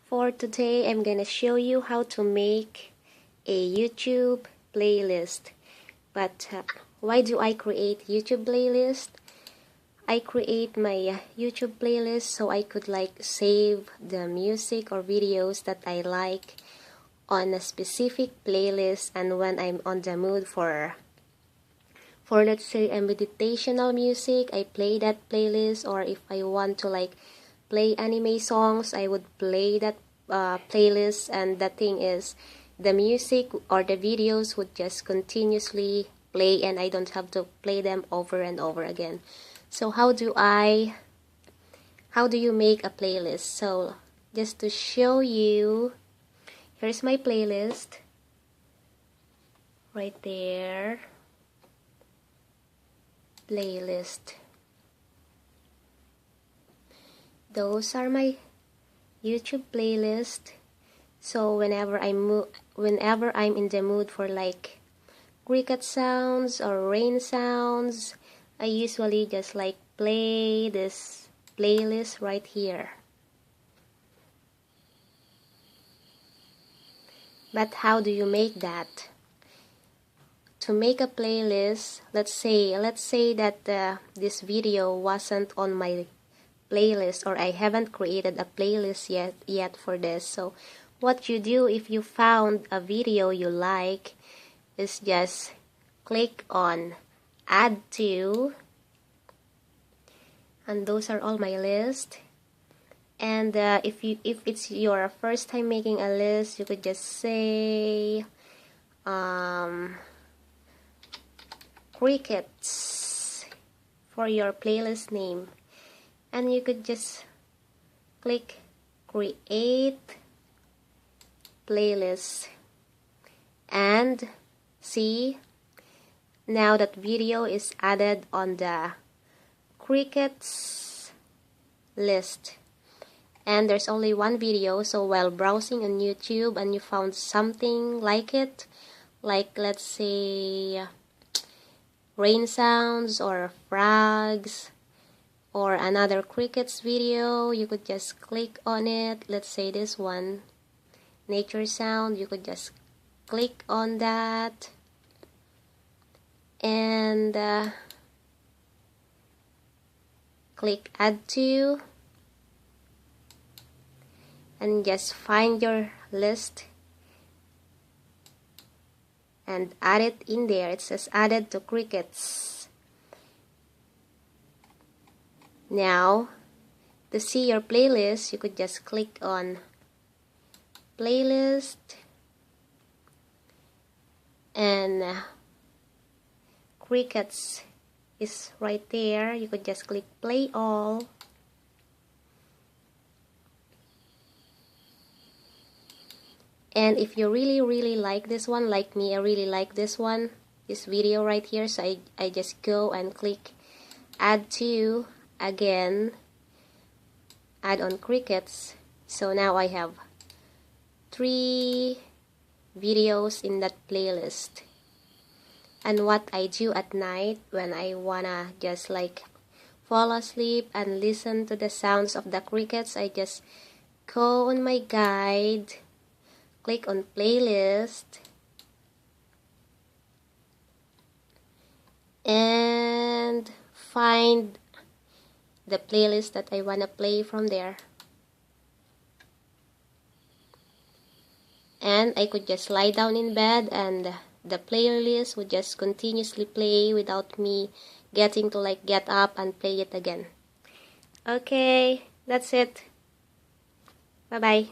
For today, I'm gonna show you how to make a YouTube playlist. But why do I create YouTube playlist? I create my YouTube playlist so I could save the music or videos that I like on a specific playlist, and when I'm on the mood for let's say a meditational music, I play that playlist. Or if I want to play anime songs, I would play that playlist. And the thing is, the music or the videos would just continuously play and I don't have to play them over and over again. So how do you make a playlist? So just to show you, here's my playlist right there. Playlist. Those are my YouTube playlist. So whenever I'm in the mood for cricket sounds or rain sounds, I usually just play this playlist right here. But how do you make that? To make a playlist, let's say that this video wasn't on my playlist, or I haven't created a playlist yet for this. So what you do if you found a video you like is just click on add to, and those are all my list. And if it's your first time making a list, you could just say crickets for your playlist name, and you could just click create playlist, and see, now that video is added on the crickets list. And there's only one video, so while browsing on YouTube and you found something like it, let's say rain sounds or frogs or another crickets video, you could just click on it. Let's say this one, nature sound, you could just click on that and click add to, and just find your list and add it in there. It says added to crickets. Now to see your playlist, you could just click on playlist, and crickets is right there. You could just click play all, and if you really like this one, like me, I really like this video right here, so I just go and click add to again, add on crickets. So now I have 3 videos in that playlist. And what I do at night when I wanna just fall asleep and listen to the sounds of the crickets, I just go on my guide, click on playlist, and find the playlist that I wanna play from there. And I could just lie down in bed and the playlist would just continuously play without me getting to get up and play it again. Okay, that's it. Bye bye.